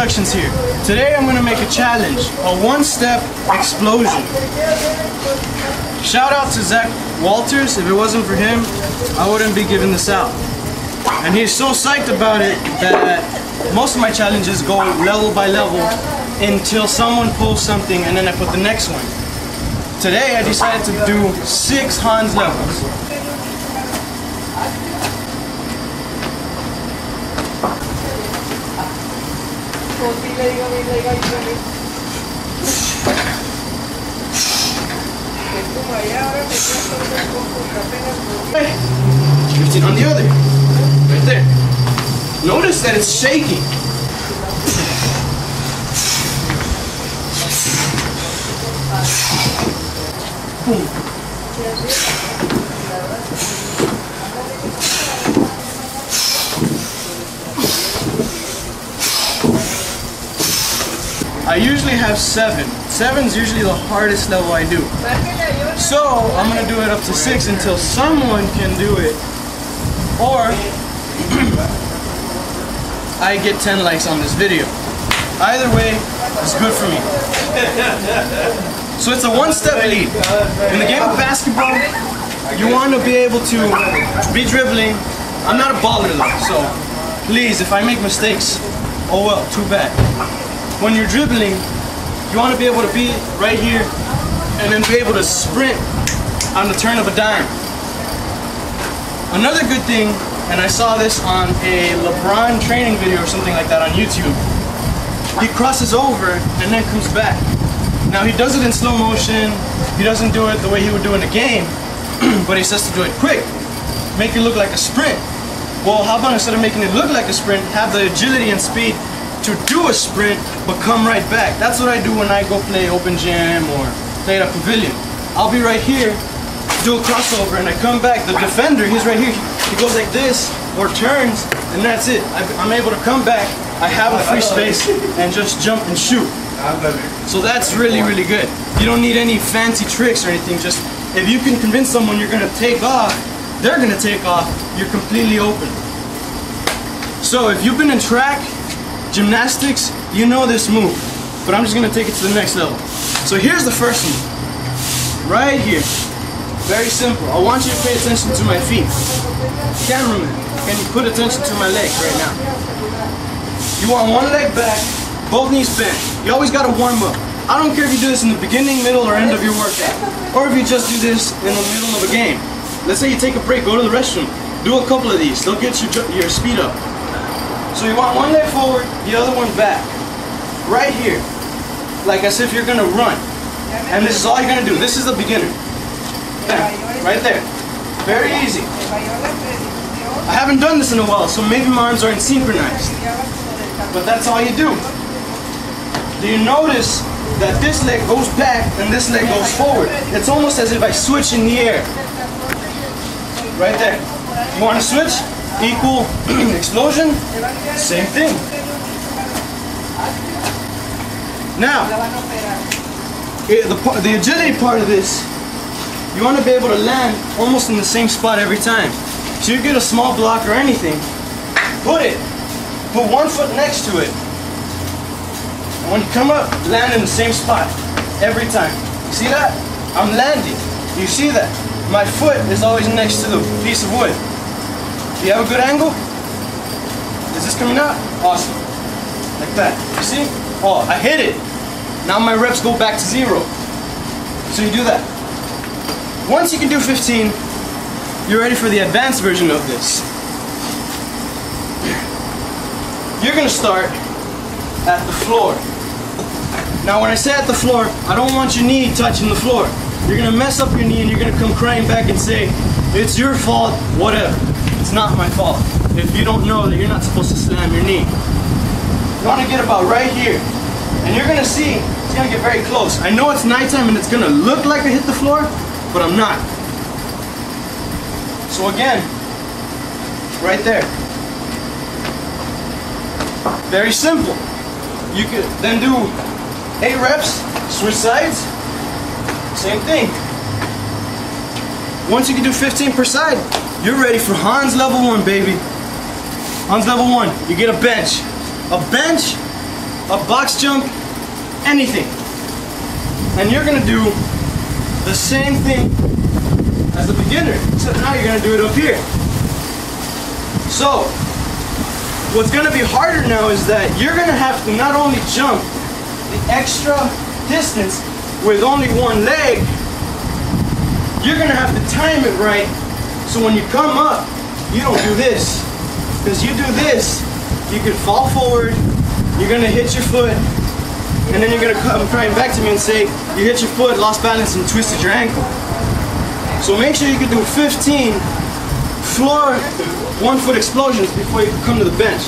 Productions here. Today I'm gonna make a challenge, a one-step explosion. Shout out to Zach Walters. If it wasn't for him, I wouldn't be giving this out. And he's so psyched about it that most of my challenges go level by level until someone pulls something and then I put the next one. Today I decided to do 6 Hanz levels. On the other, right there. Notice that it's shaking. Boom. I usually have 7. 7's usually the hardest level I do. So I'm gonna do it up to 6 until someone can do it, or I get 10 likes on this video. Either way, it's good for me. So it's a one-step lead. In the game of basketball, you want to be able to be dribbling. I'm not a baller though, so please, if I make mistakes, oh well, too bad. When you're dribbling, you want to be able to be right here and then be able to sprint on the turn of a dime. Another good thing, and I saw this on a LeBron training video or something like that on YouTube, he crosses over and then comes back. Now he does it in slow motion, he doesn't do it the way he would do in a game, but he says to do it quick, make it look like a sprint. Well, how about instead of making it look like a sprint, have the agility and speed to do a sprint, but come right back. That's what I do when I go play open gym or play at a pavilion. I'll be right here, do a crossover, and I come back. The defender, he's right here. He goes like this, or turns, and that's it. I'm able to come back. I have a free space, and just jump and shoot. So that's really, really good. You don't need any fancy tricks or anything. Just, if you can convince someone you're gonna take off, they're gonna take off, you're completely open. So if you've been in track, gymnastics, you know this move, but I'm just gonna take it to the next level. So here's the first one, right here. Very simple. I want you to pay attention to my feet. Cameraman, can you put attention to my leg right now? You want one leg back, both knees bent. You always gotta warm up. I don't care if you do this in the beginning, middle, or end of your workout, or if you just do this in the middle of a game. Let's say you take a break, go to the restroom, do a couple of these. They'll get your speed up. So you want one leg forward, the other one back. Right here. Like as if you're gonna run. And this is all you're gonna do. This is the beginner. Bam. Right there. Very easy. I haven't done this in a while, so maybe my arms aren't synchronized. But that's all you do. Do you notice that this leg goes back and this leg goes forward? It's almost as if I switch in the air. Right there. You wanna switch? Equal explosion, same thing. Now, the agility part of this, you want to be able to land almost in the same spot every time. So you get a small block or anything, put one foot next to it. And when you come up, land in the same spot every time. You see that? I'm landing. You see that? My foot is always next to the piece of wood. Do you have a good angle? Is this coming out? Awesome. Like that. You see? Oh, I hit it. Now my reps go back to 0. So you do that. Once you can do 15, you're ready for the advanced version of this. You're going to start at the floor. Now when I say at the floor, I don't want your knee touching the floor. You're going to mess up your knee and you're going to come crying back and say, it's your fault, whatever. It's not my fault. If you don't know that you're not supposed to slam your knee. You want to get about right here. And you're going to see, it's going to get very close. I know it's nighttime and it's going to look like I hit the floor, but I'm not. So again, right there. Very simple. You could then do 8 reps, switch sides, same thing. Once you can do 15 per side, you're ready for Hanz level 1, baby. Hanz level 1, you get a bench. A bench a box jump, anything. And you're gonna do the same thing as the beginner, except now you're gonna do it up here. So, what's gonna be harder now is that you're gonna have to not only jump the extra distance with only one leg, you're gonna have to time it right, so when you come up, you don't do this. Because you do this, you could fall forward, you're gonna hit your foot, and then you're gonna come crying back to me and say, you hit your foot, lost balance, and twisted your ankle. So make sure you can do 15 floor 1 foot explosions before you come to the bench.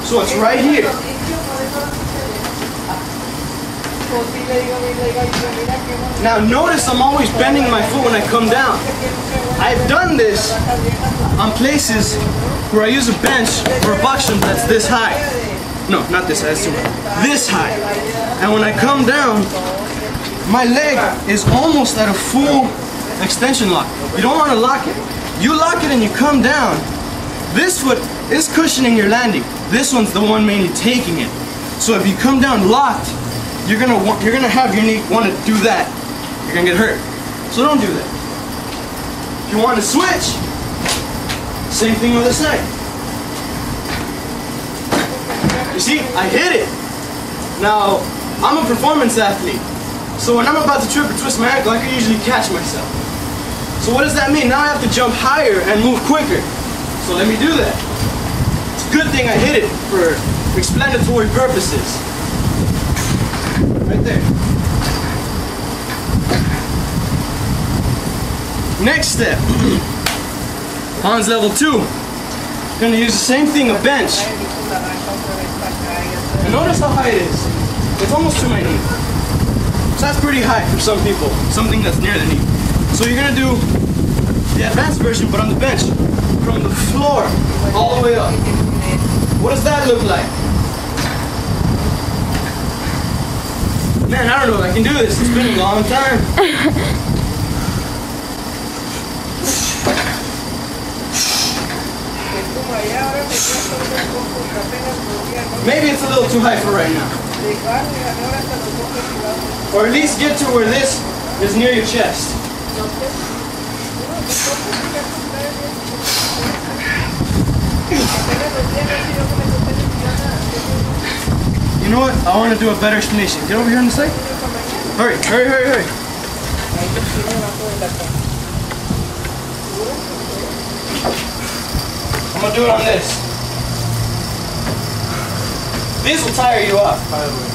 So it's right here. Now notice I'm always bending my foot when I come down. I've done this on places where I use a bench or a box jump that's this high. No, not this high, that's too high. This high. And when I come down, my leg is almost at a full extension lock. You don't want to lock it. You lock it and you come down. This foot is cushioning your landing. This one's the one mainly taking it. So if you come down locked, you're gonna have your knee want to do that. You're gonna get hurt. So don't do that. If you want to switch, same thing on the side. You see, I hit it. Now, I'm a performance athlete. So when I'm about to trip or twist my ankle, I can usually catch myself. So what does that mean? Now I have to jump higher and move quicker. So let me do that. It's a good thing I hit it for explanatory purposes. Right there. Next step. Hanz level 2. Gonna use the same thing, a bench. And notice how high it is. It's almost to my knee. So that's pretty high for some people. Something that's near the knee. So you're gonna do the advanced version, but on the bench. From the floor all the way up. What does that look like? Man, I don't know if I can do this. It's been a long time. Maybe it's a little too high for right now. Or at least get to where this is near your chest. You know what? I want to do a better explanation. Get over here on the side. Hurry, hurry, hurry, hurry. I'm going to do it on this. This will tire you up, by the way.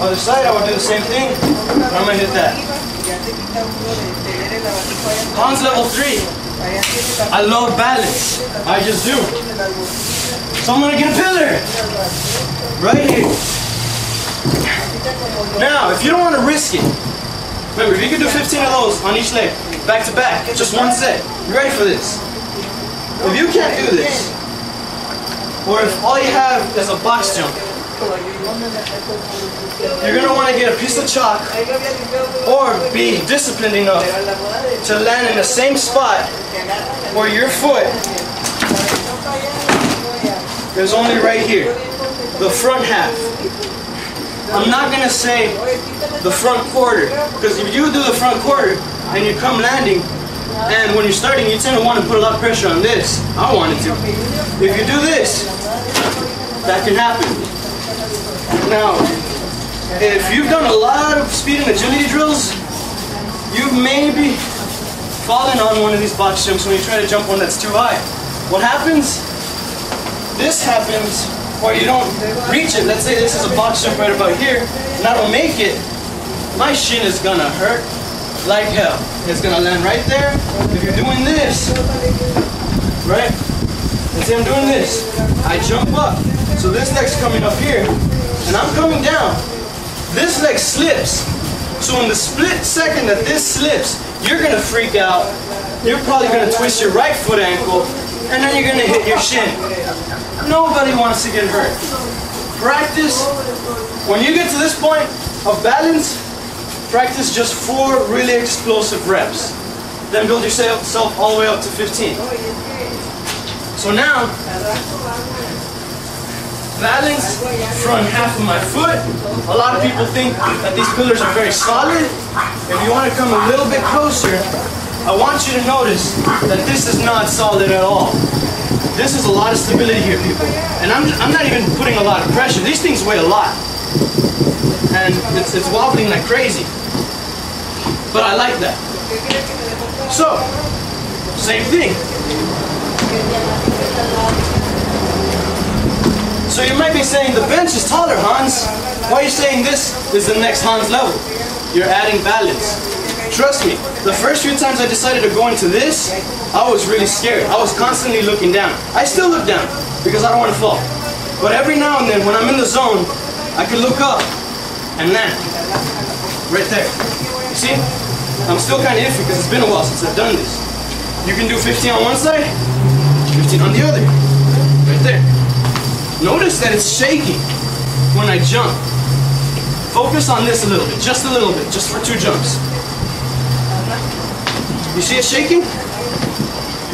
Other side, I will do the same thing, but I'm going to hit that. Hanz level 3. I love balance. I just do. So I'm going to get a pillar. Right here. Now, if you don't want to risk it, remember, if you can do 15 of those on each leg, back to back, just one set, you ready for this? If you can't do this, or if all you have is a box jump, you're going to want to get a piece of chalk or be disciplined enough to land in the same spot where your foot is only right here, the front half. I'm not going to say the front quarter, because if you do the front quarter and you come landing, and when you're starting you tend to want to put a lot of pressure on this. I wanted to. If you do this, that can happen. Now, if you've done a lot of speed and agility drills, you've maybe fallen on one of these box jumps when you try to jump one that's too high. What happens? This happens where you don't reach it. Let's say this is a box jump right about here, and I don't make it. My shin is gonna hurt like hell. It's gonna land right there. If you're doing this, right? Let's say I'm doing this. I jump up. So this leg's coming up here, and I'm coming down. This leg slips. So in the split second that this slips, you're gonna freak out. You're probably gonna twist your right foot ankle, and then you're gonna hit your shin. Nobody wants to get hurt. Practice. When you get to this point of balance, practice just 4 really explosive reps. then build yourself all the way up to 15. So now, balance, front half of my foot. A lot of people think that these pillars are very solid. If you want to come a little bit closer, I want you to notice that this is not solid at all. This is a lot of stability here, people. And I'm not even putting a lot of pressure. These things weigh a lot. And it's wobbling like crazy. But I like that. So, same thing. So you might be saying, the bench is taller, Hanz. Why are you saying this is the next Hanz level? You're adding balance. Trust me, the first few times I decided to go into this, I was really scared. I was constantly looking down. I still look down because I don't want to fall. But every now and then when I'm in the zone, I can look up and land. Right there. You see? I'm still kind of iffy because it's been a while since I've done this. You can do 15 on one side, 15 on the other. Right there. Notice that it's shaking when I jump. Focus on this a little bit, just for 2 jumps. You see it shaking?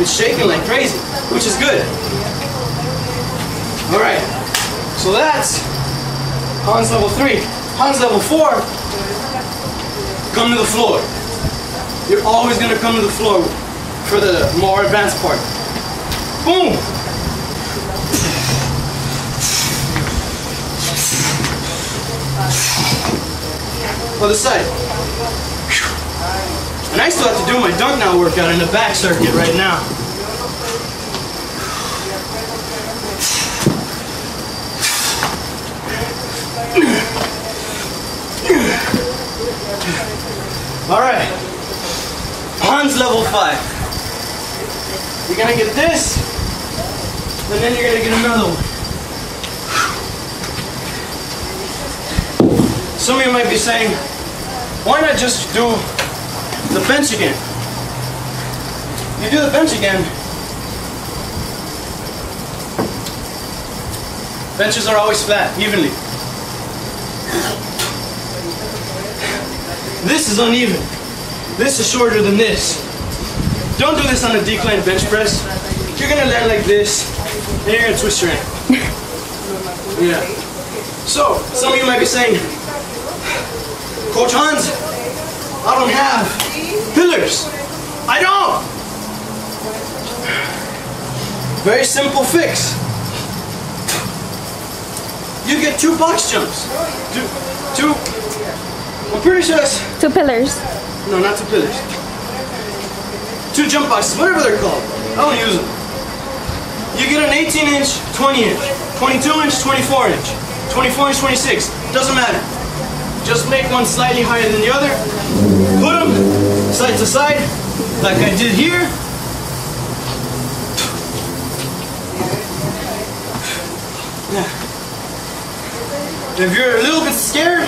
It's shaking like crazy, which is good. All right, so that's Hanz level 3. Hanz level 4, come to the floor. You're always gonna come to the floor for the more advanced part. Boom! Other side. And I still have to do my dunk now workout in the back circuit right now. All right, Hanz level 5. You're gonna get this, and then you're gonna get another one. Some of you might be saying, why not just do the bench again? You do the bench again. Benches are always flat, evenly. This is uneven. This is shorter than this. Don't do this on a decline bench press. You're gonna land like this, and you're gonna twist your ankle. Yeah. So, some of you might be saying, Coach Hanz, I don't have pillars. I don't. Very simple fix. You get 2 box jumps. Two. I'm pretty sure that's 2 pillars. No, not 2 pillars. 2 jump boxes, whatever they're called. I don't use them. You get an 18-inch, 20-inch, 22-inch, 24-inch, 24-inch, 26. Doesn't matter. Just make one slightly higher than the other. Put them side to side, like I did here. Yeah. If you're a little bit scared,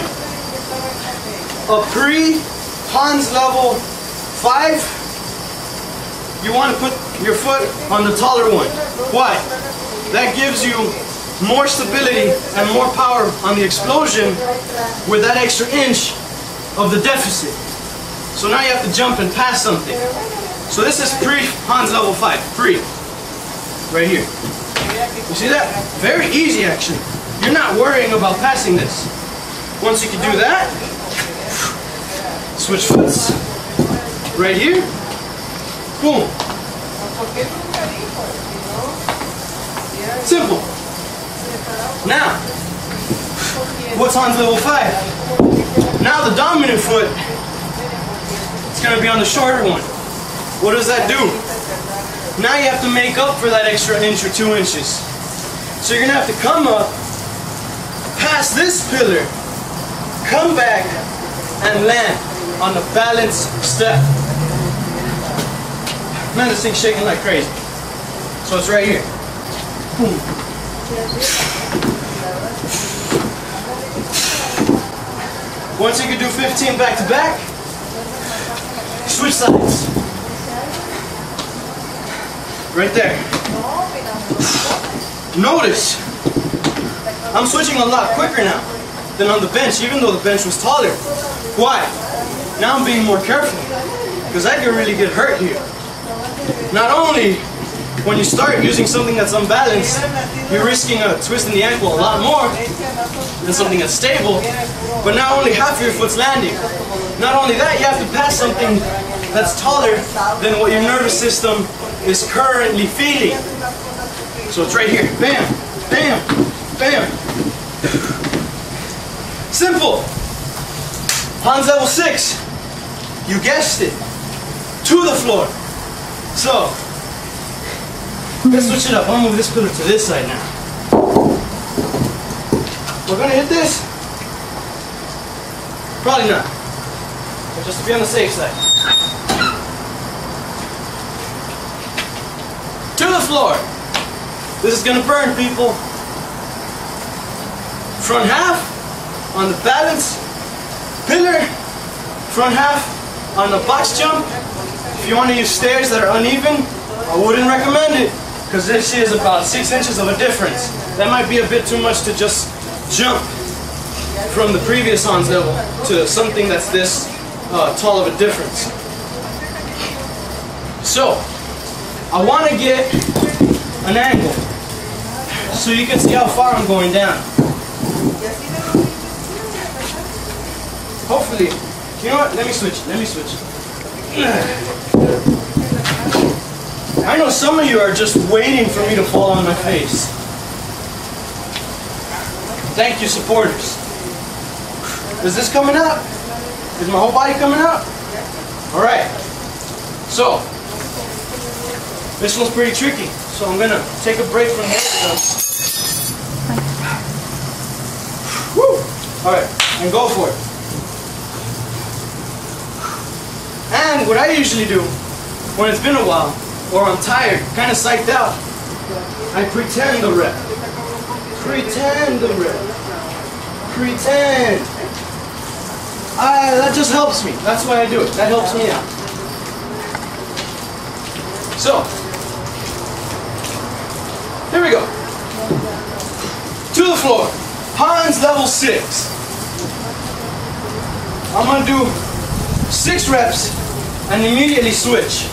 a pre-Hanz level 5, you want to put your foot on the taller one. Why? That gives you more stability and more power on the explosion with that extra inch of the deficit. So now you have to jump and pass something. So this is pre-Hanz level 5, pre. Right here. You see that? Very easy actually. You're not worrying about passing this. Once you can do that, switch foots. Right here. Boom. Simple. Now, what's Hanz level 5? Now the dominant foot, it's going to be on the shorter one. What does that do? Now you have to make up for that extra inch or 2 inches. So you're going to have to come up, pass this pillar, come back, and land on the balance step. Man, this thing's shaking like crazy. So it's right here. Boom. Once you can do 15 back to back, switch sides. Right there. Notice, I'm switching a lot quicker now than on the bench, even though the bench was taller. Why? Now I'm being more careful. because I can really get hurt here. Not only when you start using something that's unbalanced, you're risking a twist in the ankle a lot more than something that's stable, but now only half of your foot's landing. Not only that, you have to pass something that's taller than what your nervous system is currently feeling. So it's right here. Bam, bam, bam. Simple. Hanz level 6. You guessed it. To the floor. So, let's switch it up. I'm gonna move this pillar to this side now. We're gonna hit this? Probably not. But just to be on the safe side. To the floor. This is gonna burn, people. Front half on the balance pillar. Front half on the box jump. If you want to use stairs that are uneven, I wouldn't recommend it, because this is about 6 inches of a difference. That might be a bit too much to just jump from the previous Hanz level to something that's this tall of a difference. So, I want to get an angle so you can see how far I'm going down. Hopefully, you know what? Let me switch. I know some of you are just waiting for me to fall on my face. Thank you, supporters. Is this coming up? Is my whole body coming up? Alright. So, this one's pretty tricky. So I'm going to take a break from here. Woo! Alright, and go for it. And what I usually do, when it's been a while, or I'm tired, kind of psyched out, I pretend the rep. Pretend the rep. Pretend. That just helps me. That's why I do it. That helps me out. So, here we go. To the floor. Hanz level 6. I'm going to do 6 reps and immediately switch.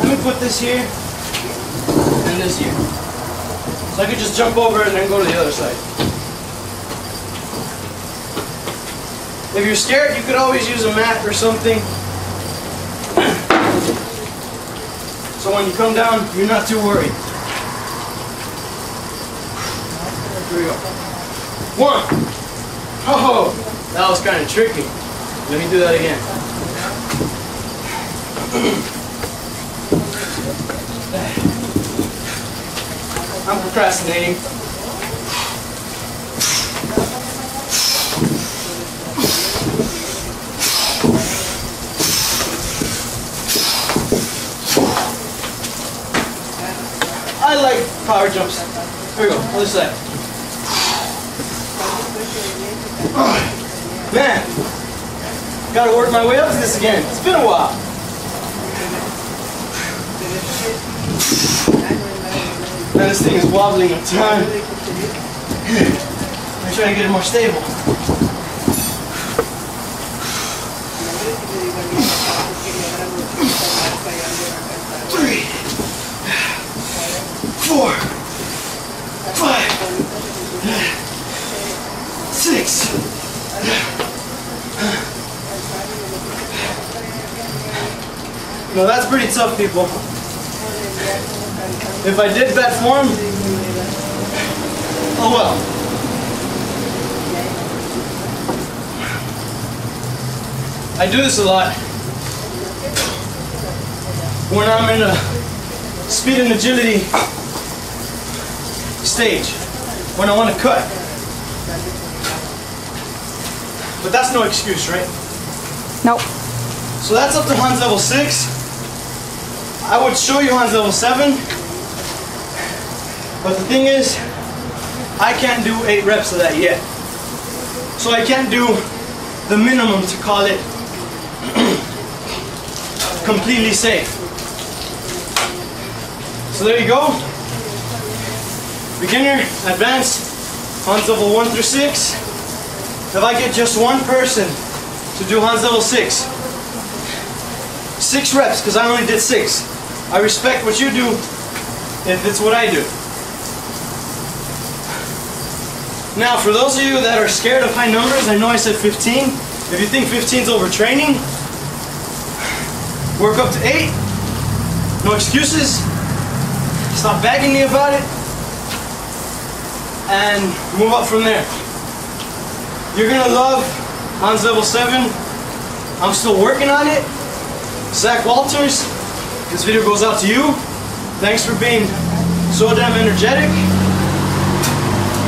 Let me put this here and this here. So I could just jump over and then go to the other side. If you're scared, you could always use a mat or something. So when you come down, you're not too worried. Here we go. 1. Oh, that was kind of tricky. Let me do that again. I'm procrastinating. I like power jumps. Here we go, other side. Man, gotta work my way up to this again. It's been a while. Man, this thing is wobbling a ton. I'm trying to get it more stable. Three, 4, 5, 6. No, that's pretty tough, people. If I did bad form, oh well. I do this a lot when I'm in a speed and agility stage, when I want to cut. But that's no excuse, right? Nope. So that's up to Hanz level 6. I would show you Hanz level 7. But the thing is, I can't do 8 reps of that yet. So I can't do the minimum to call it completely safe. So there you go. Beginner, advanced, Hanz level 1 through 6. If I get just one person to do Hanz level 6. 6 reps, because I only did 6. I respect what you do if it's what I do. Now, for those of you that are scared of high numbers, I know I said 15. If you think 15 is overtraining, work up to 8. No excuses. Stop begging me about it. And move up from there. You're gonna love Hanz level 7. I'm still working on it. Zach Walters, this video goes out to you. Thanks for being so damn energetic.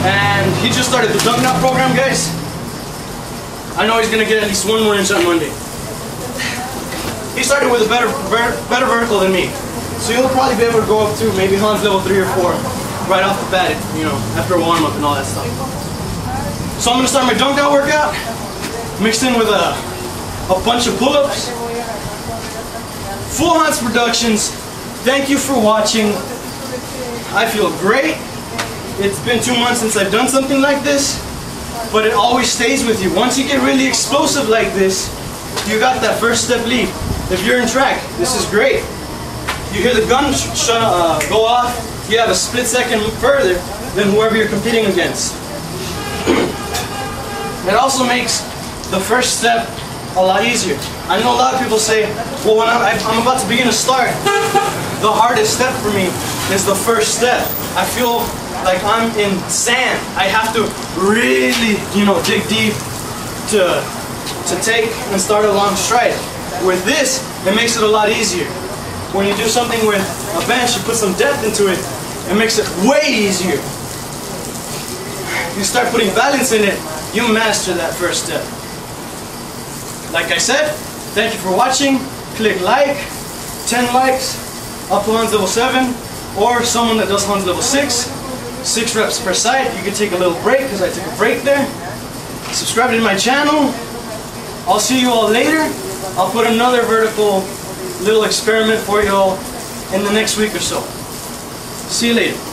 And he just started the dunk knot program, guys. I know he's gonna get at least 1 more inch on Monday. He started with a better vertical than me, so he'll probably be able to go up to maybe Hanz level 3 or 4 right off the bat, you know, after a warm up and all that stuff. So I'm gonna start my dunk knot workout, mixed in with a bunch of pull-ups. Full Hanz Productions. Thank you for watching. I feel great. It's been 2 months since I've done something like this, but it always stays with you. Once you get really explosive like this, you got that first step lead. If you're in track, this is great. You hear the gun go off, you have a split second further than whoever you're competing against. It also makes the first step a lot easier. I know a lot of people say, well, when I'm about to begin to start, the hardest step for me is the first step. I feel like I'm in sand. I have to really, you know, dig deep to take and start a long stride. With this, it makes it a lot easier. When you do something with a bench, you put some depth into it, it makes it way easier. You start putting balance in it, you master that first step. Like I said, thank you for watching. Click like, 10 likes, up to Hanz level 7, or someone that does Hanz level 6. 6 reps per side. You can take a little break, because I took a break there. Subscribe to my channel. I'll see you all later. I'll put another vertical little experiment for you all in the next week or so. See you later.